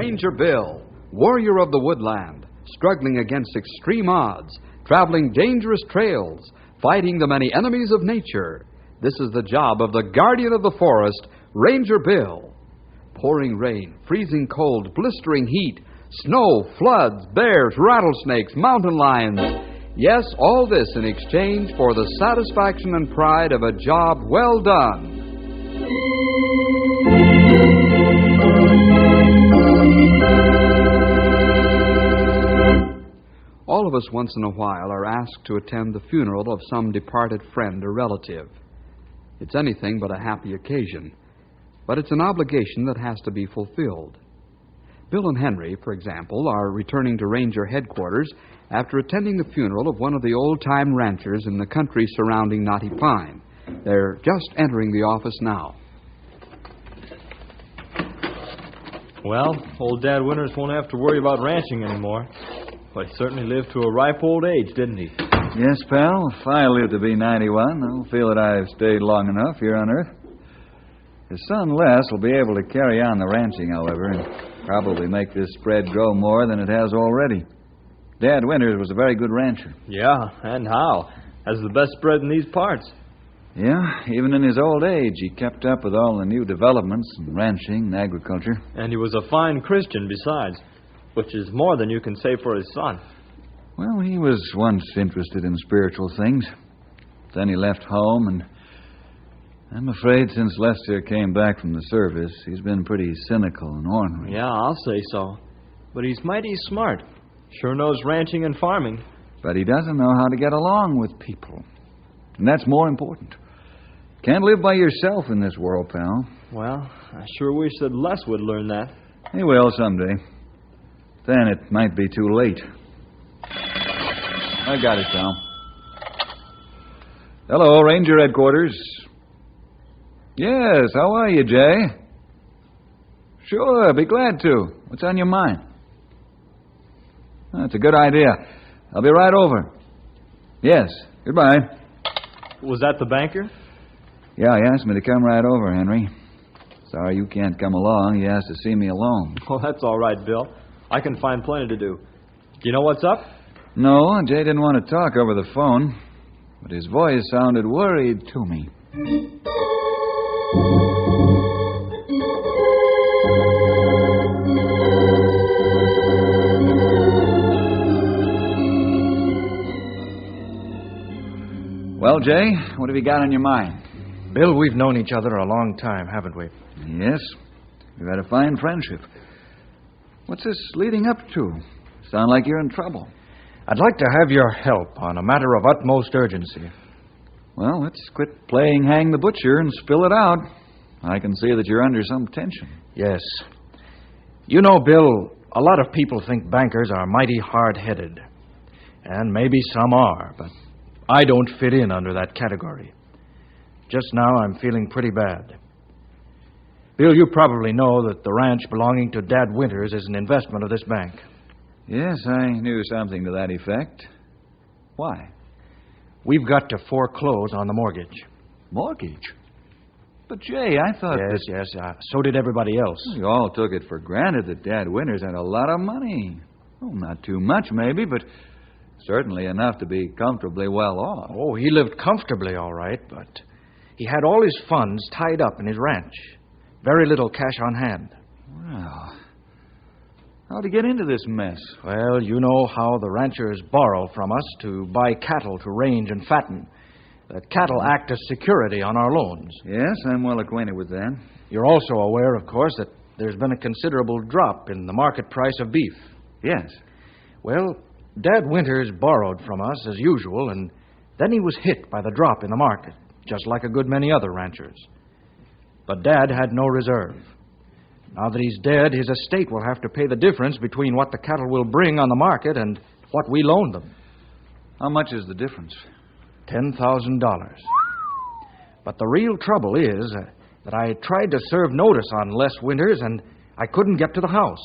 Ranger Bill, warrior of the woodland, struggling against extreme odds, traveling dangerous trails, fighting the many enemies of nature. This is the job of the guardian of the forest, Ranger Bill. Pouring rain, freezing cold, blistering heat, snow, floods, bears, rattlesnakes, mountain lions. Yes, all this in exchange for the satisfaction and pride of a job well done. All of us once in a while are asked to attend the funeral of some departed friend or relative. It's anything but a happy occasion, but it's an obligation that has to be fulfilled. Bill and Henry, for example, are returning to Ranger headquarters after attending the funeral of one of the old-time ranchers in the country surrounding Knotty Pine. They're just entering the office now. Well, old Dad Winters won't have to worry about ranching anymore. But he certainly lived to a ripe old age, didn't he? Yes, pal. If I live to be 91, I'll feel that I've stayed long enough here on Earth. His son Les will be able to carry on the ranching, however, and probably make this spread grow more than it has already. Dad Winters was a very good rancher. Yeah, and how? Has the best spread in these parts. Yeah, even in his old age, he kept up with all the new developments in ranching and agriculture. And he was a fine Christian besides, which is more than you can say for his son. Well, he was once interested in spiritual things. Then he left home, and I'm afraid since Lester came back from the service, he's been pretty cynical and ornery. Yeah, I'll say so. But he's mighty smart. Sure knows ranching and farming. But he doesn't know how to get along with people. And that's more important. Can't live by yourself in this world, pal. Well, I sure wish that Les would learn that. He will someday. Then it might be too late. I got it, pal. Hello, Ranger Headquarters. Yes, how are you, Jay? Sure, be glad to. What's on your mind? That's a good idea. I'll be right over. Yes, goodbye. Was that the banker? Yeah, he asked me to come right over, Henry. Sorry you can't come along. He asked to see me alone. Oh, that's all right, Bill. I can find plenty to do. Do you know what's up? No, Jay didn't want to talk over the phone, but his voice sounded worried to me. Well, Jay, what have you got on your mind? Bill, we've known each other a long time, haven't we? Yes, we've had a fine friendship. What's this leading up to? Sound like you're in trouble. I'd like to have your help on a matter of utmost urgency. Well, let's quit playing hang the butcher and spill it out. I can see that you're under some tension. Yes. You know, Bill, a lot of people think bankers are mighty hard-headed. And maybe some are, but I don't fit in under that category. Just now, I'm feeling pretty bad. Bill, you probably know that the ranch belonging to Dad Winters is an investment of this bank. Yes, I knew something to that effect. Why? We've got to foreclose on the mortgage. Mortgage? But, Jay, I thought... Yes, so did everybody else. You all took it for granted that Dad Winters had a lot of money. Oh, not too much, maybe, but certainly enough to be comfortably well off. Oh, he lived comfortably, all right, but he had all his funds tied up in his ranch. Very little cash on hand. Well, how'd he get into this mess? Well, you know how the ranchers borrow from us to buy cattle to range and fatten. The cattle act as security on our loans. Yes, I'm well acquainted with that. You're also aware, of course, that there's been a considerable drop in the market price of beef. Yes. Well, Dad Winters borrowed from us as usual, and then he was hit by the drop in the market, just like a good many other ranchers. But Dad had no reserve. Now that he's dead, his estate will have to pay the difference between what the cattle will bring on the market and what we loaned them. How much is the difference? $10,000. But the real trouble is that I tried to serve notice on Les Winters, and I couldn't get to the house.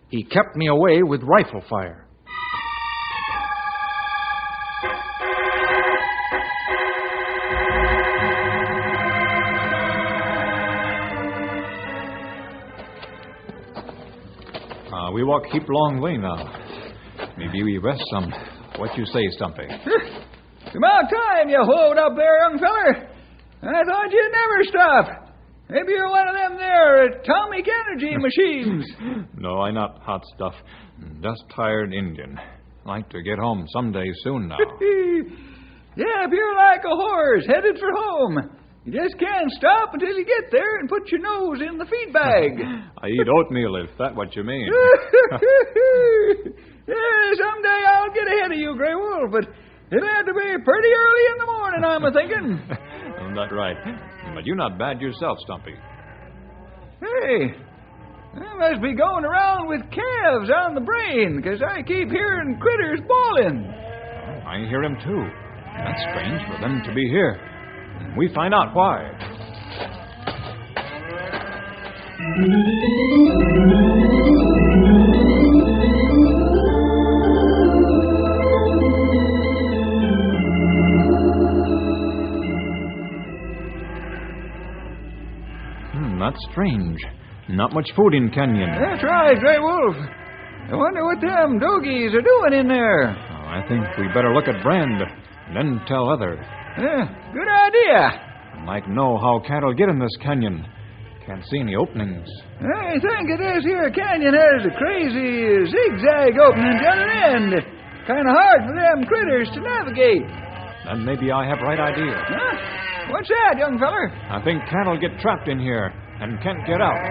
He kept me away with rifle fire. We walk heap long way now. Maybe we rest some. What you say, Stumpy? It's about time you hold up there, young feller. I thought you'd never stop. Maybe you're one of them there atomic energy machines. No, I not hot stuff. Just tired Indian. Like to get home someday soon now. Yeah, if you're like a horse headed for home, you just can't stop until you get there and put your nose in the feed bag. I eat oatmeal, if that's what you mean. Yeah, someday I'll get ahead of you, Grey Wolf, but it'll have to be pretty early in the morning, I'm a-thinking. That's right. But you're not bad yourself, Stumpy. Hey, I must be going around with calves on the brain, because I keep hearing critters bawling. I hear him, too. That's strange for them to be here. We find out why. That's strange. Not much food in Canyon. That's right, Grey Wolf. I wonder what them dogies are doing in there. I think we better look at Brand, then tell others. Good idea. I'd like to know how cattle get in this canyon. Can't see any openings. I think this here canyon has a crazy zigzag opening to the end. Kind of hard for them critters to navigate. Then maybe I have right idea. Huh? What's that, young feller? I think cattle get trapped in here and can't get out.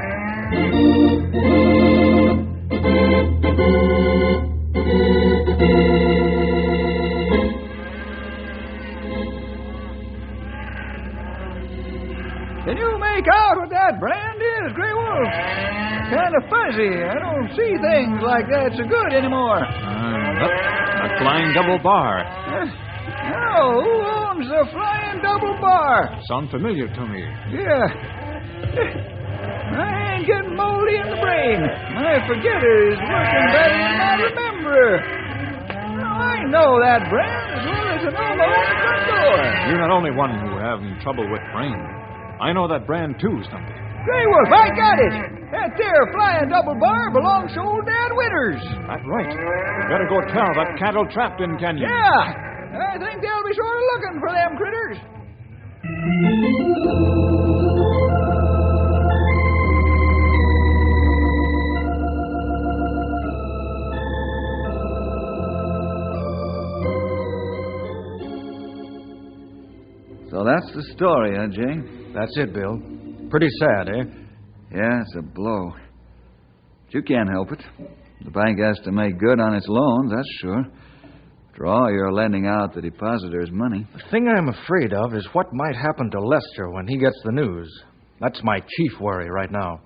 Can you make out what that brand is, Grey Wolf? Kind of fuzzy. I don't see things like that so good anymore. A flying double bar. No, who owns the flying double bar? Sound familiar to me. Yeah. I ain't getting moldy in the brain. My forgetter's working better than I remember. I know that brand as well as I know my own front door. You're not only one who having trouble with brain. I know that brand too, Stumpy. Grey Wolf, I got it. That there flying double bar belongs to old Dad Winters. That's right. You better go tell that cattle trapped in Canyon. Yeah. I think they'll be sort of looking for them critters. So that's the story, huh, Jay? That's it, Bill. Pretty sad, eh? Yeah, it's a blow. But you can't help it. The bank has to make good on its loans, that's sure. After all, you're lending out the depositors' money. The thing I'm afraid of is what might happen to Lester when he gets the news. That's my chief worry right now.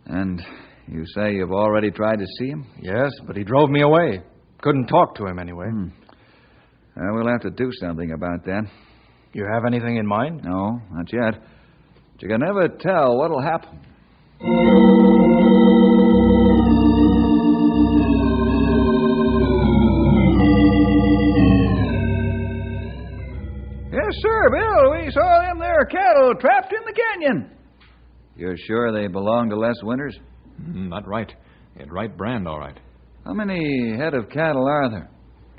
And you say you've already tried to see him? Yes, but he drove me away. Couldn't talk to him anyway. We'll have to do something about that. You have anything in mind? No, not yet. But you can never tell what'll happen. Yes, sir, Bill. We saw them there cattle trapped in the canyon. You're sure they belong to Les Winters? That's right. It right brand, all right. How many head of cattle are there?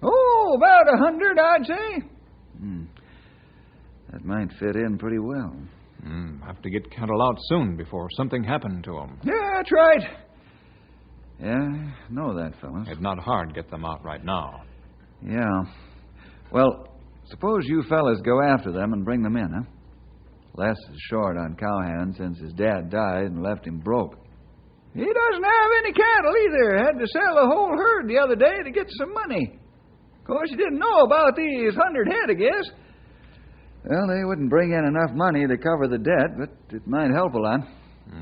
Oh, about 100, I'd say. That might fit in pretty well. Have to get cattle out soon before something happened to them. Yeah, that's right. Yeah, I know that, fellas. It's not hard to get them out right now. Yeah. Well, suppose you fellas go after them and bring them in, huh? Les is short on cowhands since his dad died and left him broke. He doesn't have any cattle either. Had to sell a whole herd the other day to get some money. Of course, he didn't know about these 100 head, I guess. Well, they wouldn't bring in enough money to cover the debt, but it might help a lot.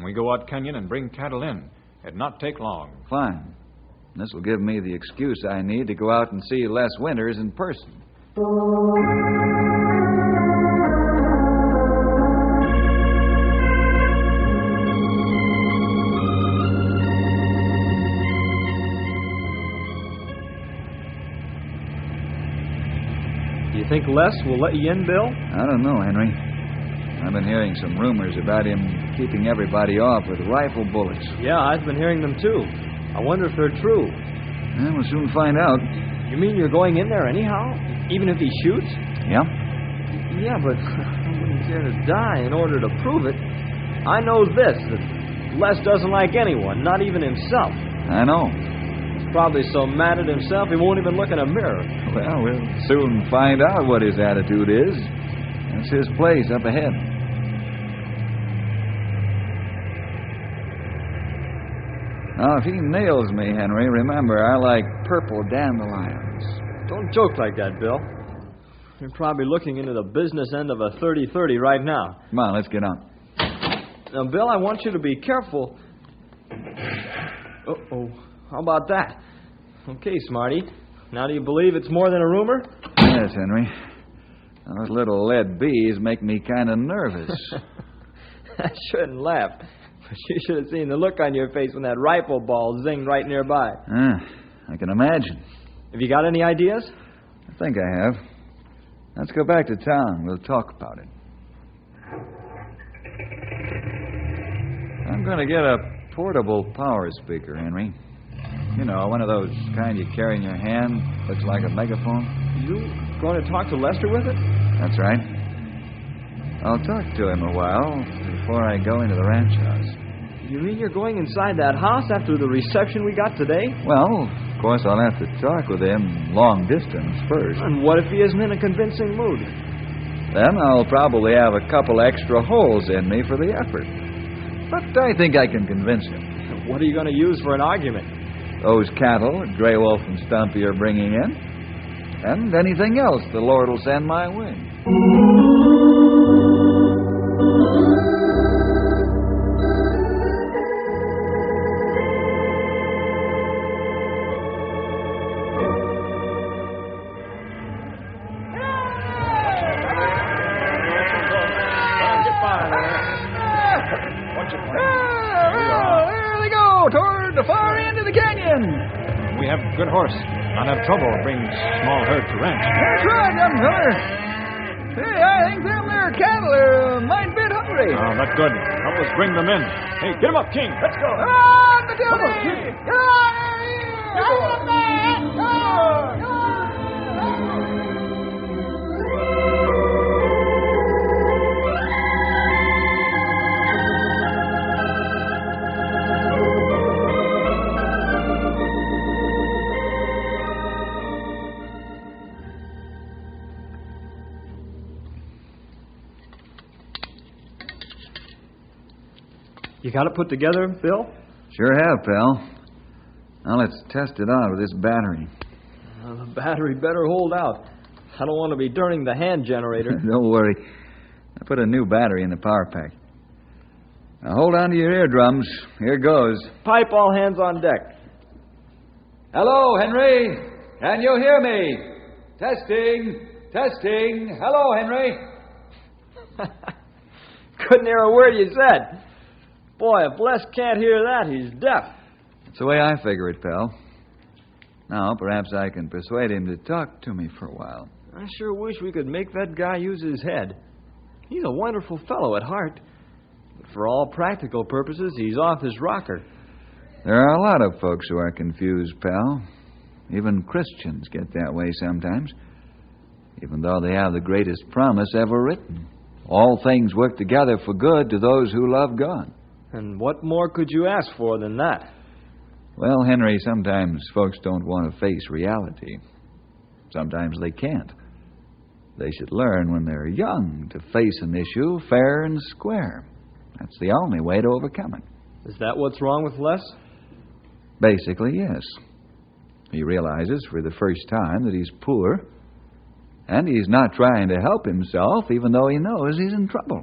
We go out canyon and bring cattle in. It'd not take long. Fine. This will give me the excuse I need to go out and see Les Winters in person. Do you think Les will let you in, Bill? I don't know, Henry. I've been hearing some rumors about him keeping everybody off with rifle bullets. Yeah, I've been hearing them too. I wonder if they're true. Yeah, we'll soon find out. You mean you're going in there anyhow? Even if he shoots? Yeah? Yeah, but I wouldn't care to die in order to prove it. I know this, that Les doesn't like anyone, not even himself. I know. He's probably so mad at himself he won't even look in a mirror. Well, we'll soon find out what his attitude is. That's his place up ahead. Now, if he nails me, Henry, remember, I like purple dandelions. Don't joke like that, Bill. You're probably looking into the business end of a 30-30 right now. Come on, let's get on. Now, Bill, I want you to be careful. Uh-oh. How about that? Okay, Smarty. Now do you believe it's more than a rumor? Yes, Henry. Those little lead bees make me kind of nervous. I shouldn't laugh. But you should have seen the look on your face when that rifle ball zinged right nearby. I can imagine. Have you got any ideas? I think I have. Let's go back to town. We'll talk about it. I'm going to get a portable power speaker, Henry. You know, one of those kind you carry in your hand, looks like a megaphone. You going to talk to Lester with it? That's right. I'll talk to him a while before I go into the ranch house. You mean you're going inside that house after the reception we got today? Well, of course, I'll have to talk with him long distance first. And what if he isn't in a convincing mood? Then I'll probably have a couple extra holes in me for the effort. But I think I can convince him. What are you going to use for an argument? Those cattle that Grey Wolf and Stumpy are bringing in. And anything else the Lord will send my way. We have good horse. Not have trouble bring small herd to ranch. That's right, young feller. Hey, I think them there cattle are a mite bit hungry. Oh, that's good. Help us bring them in. Hey, get them up, King. Let's go. On, Matilda! Get on! You got it put together, Bill? Sure have, pal. Now let's test it out with this battery. The battery better hold out. I don't want to be turning the hand generator. Don't worry. I put a new battery in the power pack. Now hold on to your eardrums. Here goes. Pipe all hands on deck. Hello, Henry. Can you hear me? Testing. Testing. Hello, Henry. Couldn't hear a word you said. Boy, if Les can't hear that, he's deaf. That's the way I figure it, pal. Now, perhaps I can persuade him to talk to me for a while. I sure wish we could make that guy use his head. He's a wonderful fellow at heart. But for all practical purposes, he's off his rocker. There are a lot of folks who are confused, pal. Even Christians get that way sometimes. Even though they have the greatest promise ever written. All things work together for good to those who love God. And what more could you ask for than that? Well, Henry, sometimes folks don't want to face reality. Sometimes they can't. They should learn when they're young to face an issue fair and square. That's the only way to overcome it. Is that what's wrong with Les? Basically, yes. He realizes for the first time that he's poor, and he's not trying to help himself even though he knows he's in trouble.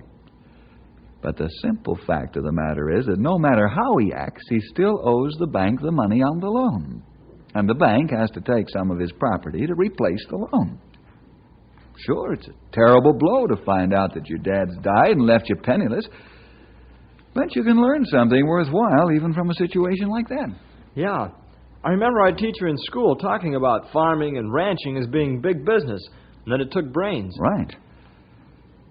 But the simple fact of the matter is that no matter how he acts, he still owes the bank the money on the loan. And the bank has to take some of his property to replace the loan. Sure, it's a terrible blow to find out that your dad's died and left you penniless. But you can learn something worthwhile even from a situation like that. Yeah. I remember our teacher in school talking about farming and ranching as being big business, and that it took brains. Right.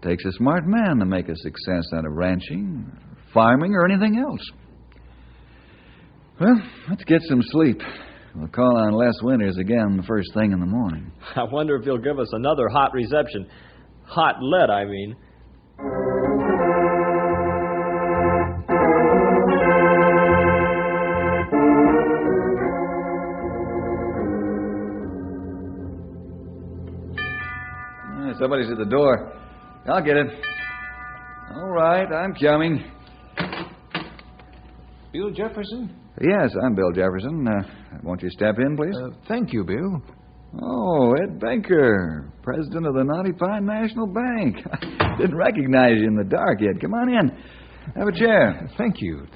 Takes a smart man to make a success out of ranching, farming, or anything else. Well, let's get some sleep. We'll call on Les Winters again the first thing in the morning. I wonder if he'll give us another hot reception. Hot lead, I mean. Somebody's at the door. I'll get it. All right, I'm coming. Bill Jefferson? Yes, I'm Bill Jefferson. Won't you step in, please? Thank you, Bill. Oh, Ed Banker, president of the Naughty Pine National Bank. I didn't recognize you in the dark yet. Come on in. Have a chair. Thank you.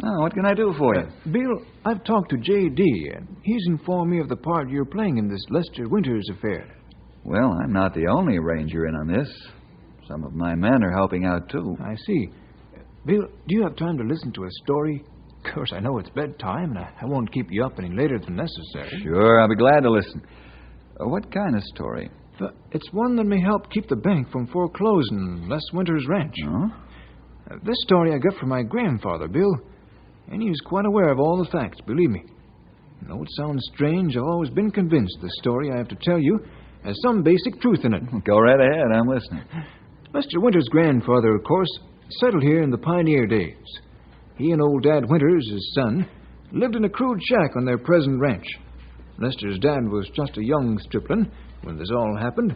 Oh, what can I do for you? Bill, I've talked to J.D., and he's informed me of the part you're playing in this Lester Winters affair. Well, I'm not the only ranger in on this. Some of my men are helping out, too. I see. Bill, do you have time to listen to a story? Of course, I know it's bedtime, and I won't keep you up any later than necessary. Sure, I'll be glad to listen. What kind of story? It's one that may help keep the bank from foreclosing Les Winters' ranch. Huh? This story I got from my grandfather, Bill, and he was quite aware of all the facts, believe me. Though it sounds strange, I've always been convinced the story I have to tell you has some basic truth in it. Go right ahead, I'm listening. Lester Winters' grandfather, of course, settled here in the pioneer days. He and old Dad Winters, his son, lived in a crude shack on their present ranch. Lester's dad was just a young stripling when this all happened.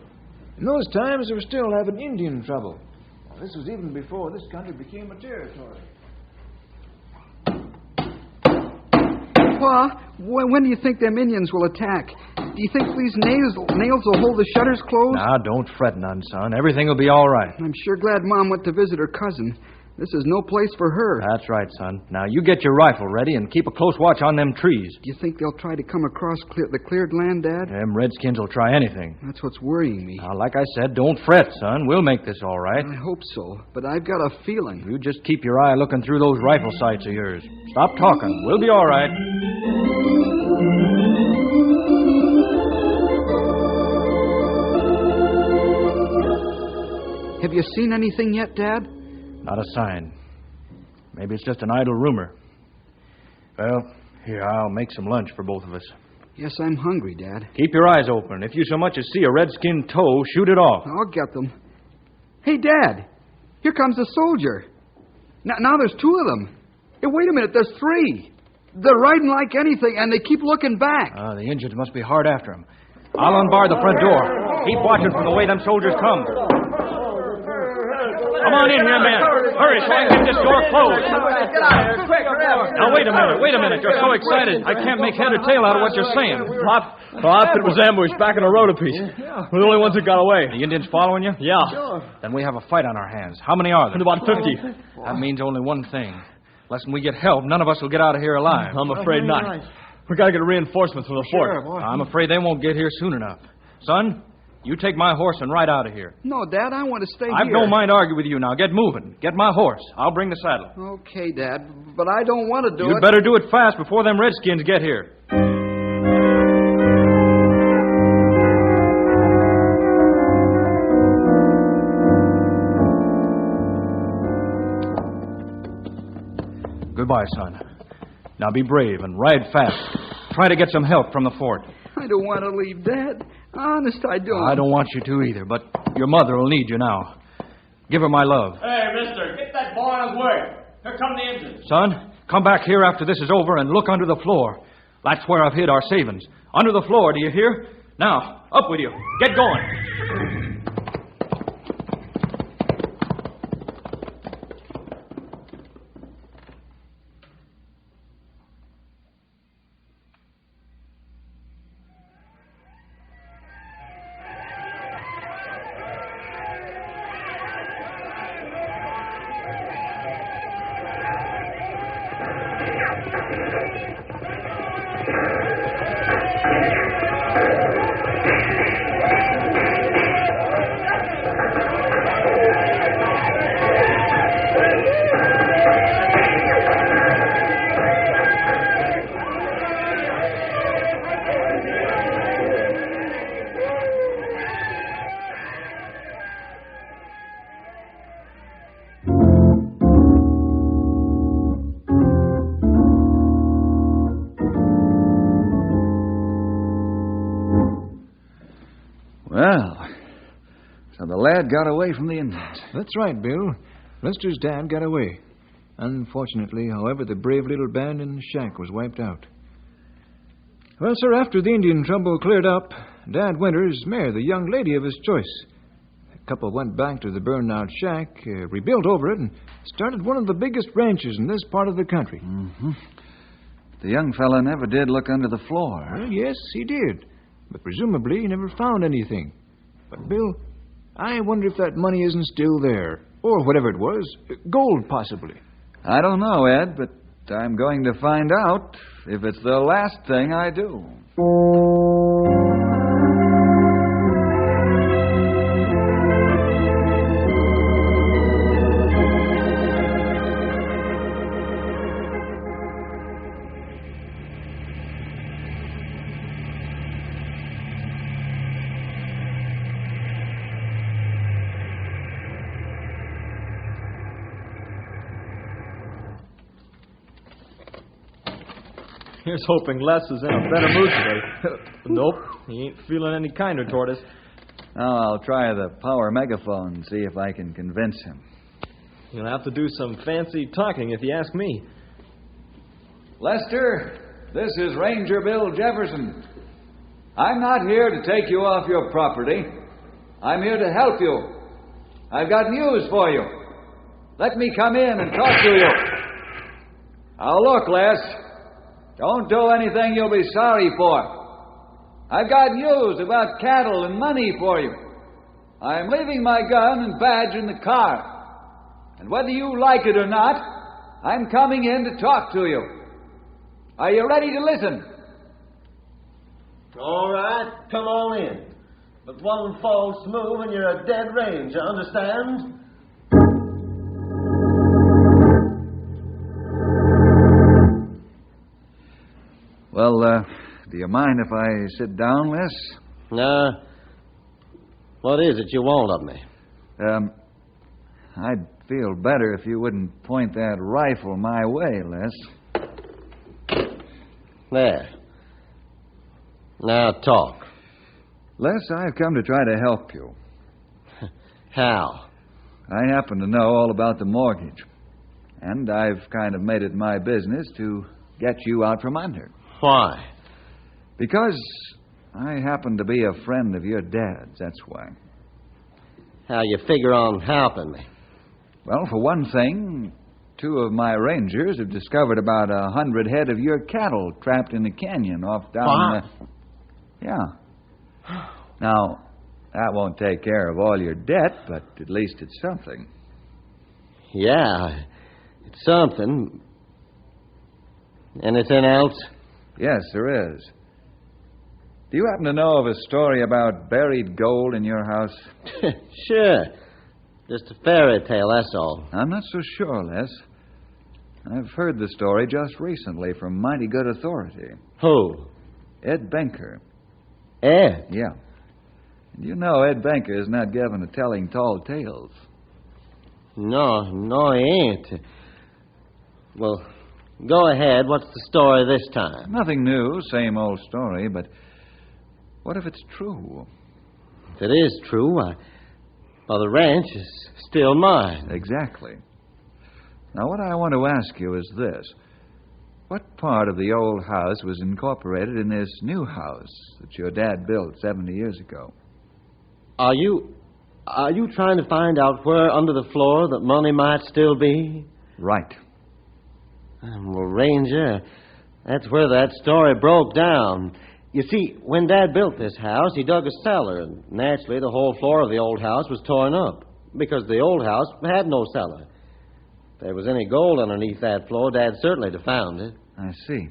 In those times, they were still having Indian trouble. This was even before this country became a territory. Pa, when do you think them Indians will attack? Do you think these nails will hold the shutters closed? Now, don't fret none, son. Everything will be all right. I'm sure glad Mom went to visit her cousin. This is no place for her. That's right, son. Now, you get your rifle ready and keep a close watch on them trees. Do you think they'll try to come across the cleared land, Dad? Them redskins will try anything. That's what's worrying me. Now, like I said, don't fret, son. We'll make this all right. I hope so, but I've got a feeling. You just keep your eye looking through those rifle sights of yours. Stop talking. We'll be all right. Have you seen anything yet, Dad? Not a sign. Maybe it's just an idle rumor. Well, here, I'll make some lunch for both of us. Yes, I'm hungry, Dad. Keep your eyes open. If you so much as see a redskin toe, shoot it off. I'll get them. Hey, Dad, here comes a soldier. Now there's two of them. Hey, wait a minute, there's three. They're riding like anything, and they keep looking back. The Indians must be hard after him. I'll unbar the front door. Keep watching for the way them soldiers come. Come on in here, men. Hurry, so I can get this door closed. Get out of here, quick, hurry up. Now, wait a minute. You're so excited. I can't make head or tail out of what you're saying. Our outfit was ambushed back in a road apiece. We're the only ones that got away. The Indians following you? Yeah. Then we have a fight on our hands. How many are there? About 50. That means only one thing. Unless we get help, none of us will get out of here alive. I'm afraid not. We got to get reinforcements from the fort. I'm afraid they won't get here soon enough. Son, you take my horse and ride out of here. No, Dad, I want to stay I've here. no mind to argue with you now. Get moving. Get my horse. I'll bring the saddle. Okay, Dad, but I don't want to do You'd it. better do it fast before them redskins get here. Goodbye, son. Now be brave and ride fast. Try to get some help from the fort. I don't want to leave, Dad. Honest, I don't. I don't want you to either, but your mother will need you now. Give her my love. Hey, mister, get that boy on his way. Here come the Indians. Son, come back here after this is over and look under the floor. That's where I've hid our savings. Under the floor, do you hear? Now, up with you. Get going. dad got away from the Indians. That's right, Bill. Lester's dad got away. Unfortunately, however, the brave little band in the shack was wiped out. Well, sir, after the Indian trouble cleared up, Dad Winters married the young lady of his choice. The couple went back to the burned-out shack, rebuilt over it, and started one of the biggest ranches in this part of the country. Mm-hmm. The young fella never did look under the floor. Well, yes, he did. But presumably he never found anything. But, Bill, I wonder if that money isn't still there. Or whatever it was. Gold, possibly. I don't know, Ed, but I'm going to find out if it's the last thing I do. Here's hoping Les is in a better mood today. Nope, he ain't feeling any kinder toward us. Now I'll try the power megaphone and see if I can convince him. You'll have to do some fancy talking if you ask me. Lester, this is Ranger Bill Jefferson. I'm not here to take you off your property. I'm here to help you. I've got news for you. Let me come in and talk to you. Now look, Les. Don't do anything you'll be sorry for. I've got news about cattle and money for you. I'm leaving my gun and badge in the car. And whether you like it or not, I'm coming in to talk to you. Are you ready to listen? All right, come on in. But one false move and you're a dead range, you understand? Well, do you mind if I sit down, Les? No. What is it you want of me? I'd feel better if you wouldn't point that rifle my way, Les. There. Now talk. Les, I've come to try to help you. How? I happen to know all about the mortgage. And I've kind of made it my business to get you out from under. Why? Because I happen to be a friend of your dad's, that's why. How you figure on helping me? Well, for one thing, 2 of my rangers have discovered about 100 head of your cattle trapped in a canyon off down... Yeah. Now, that won't take care of all your debt, but at least it's something. Yeah, it's something. Anything else? Yes, there is. Do you happen to know of a story about buried gold in your house? Sure. Just a fairy tale, that's all. I'm not so sure, Les. I've heard the story just recently from mighty good authority. Who? Ed Benker. Ed? Yeah. And you know Ed Benker is not given to telling tall tales. No, he ain't. Well, go ahead. What's the story this time? Nothing new, same old story, but what if it's true? If it is true, well, the ranch is still mine. Exactly. Now, what I want to ask you is this. What part of the old house was incorporated in this new house that your dad built 70 years ago? Are you trying to find out where under the floor that money might still be? Right. Well, Ranger, that's where that story broke down. You see, when Dad built this house, he dug a cellar, and naturally the whole floor of the old house was torn up, because the old house had no cellar. If there was any gold underneath that floor, Dad certainly would have found it. I see.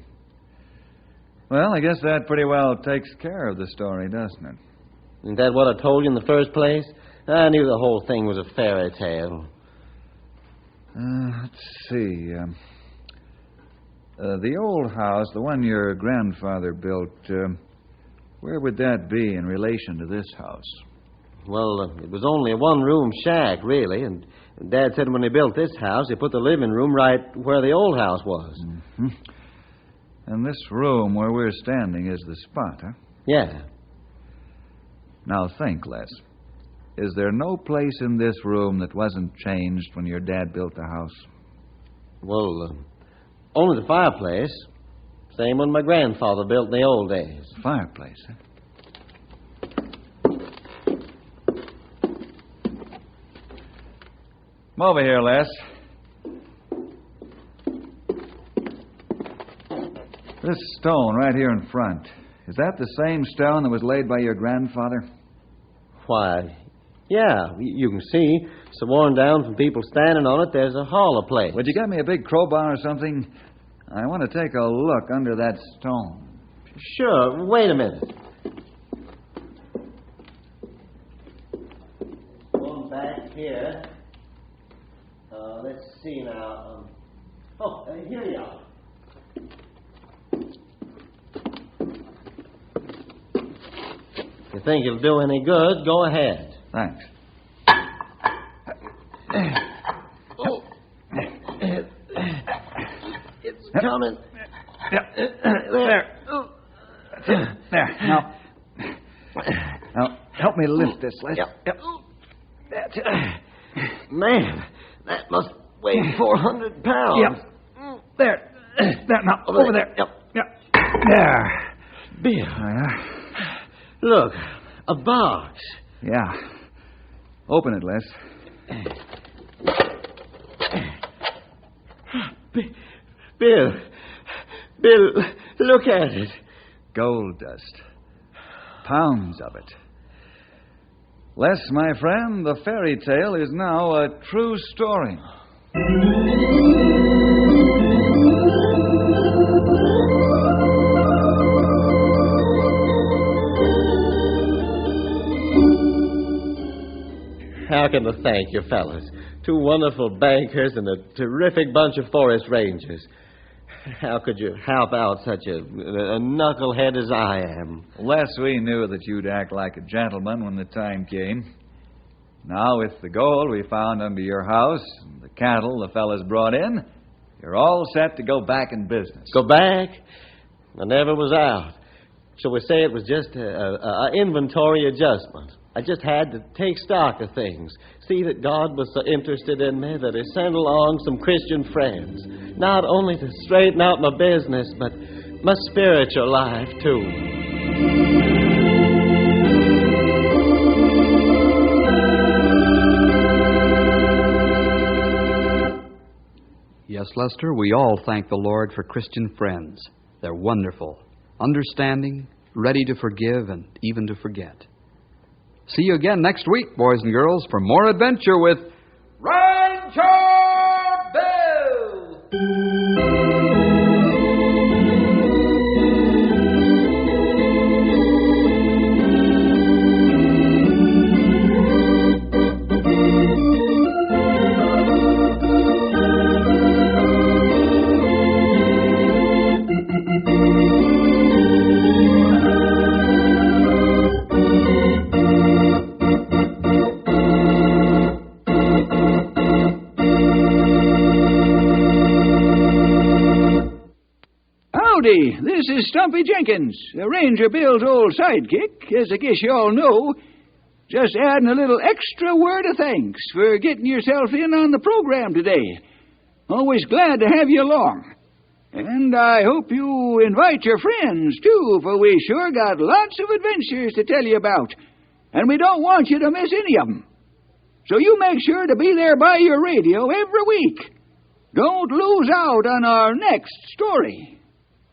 Well, I guess that pretty well takes care of the story, doesn't it? Isn't that what I told you in the first place? I knew the whole thing was a fairy tale. Let's see. The old house, the one your grandfather built, where would that be in relation to this house? Well, it was only a one-room shack, really, and Dad said when he built this house, he put the living room right where the old house was. Mm-hmm. And this room where we're standing is the spot, huh? Yeah. Now think, Les. Is there no place in this room that wasn't changed when your dad built the house? Well, only the fireplace. Same one my grandfather built in the old days. Fireplace, huh? Come over here, Les. This stone right here in front, is that the same stone that was laid by your grandfather? Why, yeah, you can see. So worn down from people standing on it, there's a hollow place. Would you get me a big crowbar or something? I want to take a look under that stone. Sure, wait a minute. Going back here. Let's see now. Here you are. You think it'll do any good, go ahead. Thanks. It's coming. There. There. Now, help me lift this, Les. Yep. That's it. Man, that must weigh 400 pounds. Yep. There. Now, over there. Yep. There. Bill. Oh, yeah? Look, a box. Yeah. Open it, Les. Bill, look at it. Gold dust. Pounds of it. Les, my friend, the fairy tale is now a true story. How can I thank you, fellas? Two wonderful bankers and a terrific bunch of forest rangers. How could you help out such a knucklehead as I am? Les, we knew that you'd act like a gentleman when the time came. Now, with the gold we found under your house and the cattle the fellas brought in, you're all set to go back in business. Go back? I never was out. Shall we say it was just an inventory adjustment? I just had to take stock of things, see that God was so interested in me that He sent along some Christian friends, not only to straighten out my business, but my spiritual life, too. Yes, Lester, we all thank the Lord for Christian friends. They're wonderful, understanding, ready to forgive, and even to forget. See you again next week, boys and girls, for more adventure with Ranger Bill! Howdy, this is Stumpy Jenkins, Ranger Bill's old sidekick, as I guess you all know. Just adding a little extra word of thanks for getting yourself in on the program today. Always glad to have you along. And I hope you invite your friends, too, for we sure got lots of adventures to tell you about. And we don't want you to miss any of them. So you make sure to be there by your radio every week. Don't lose out on our next story.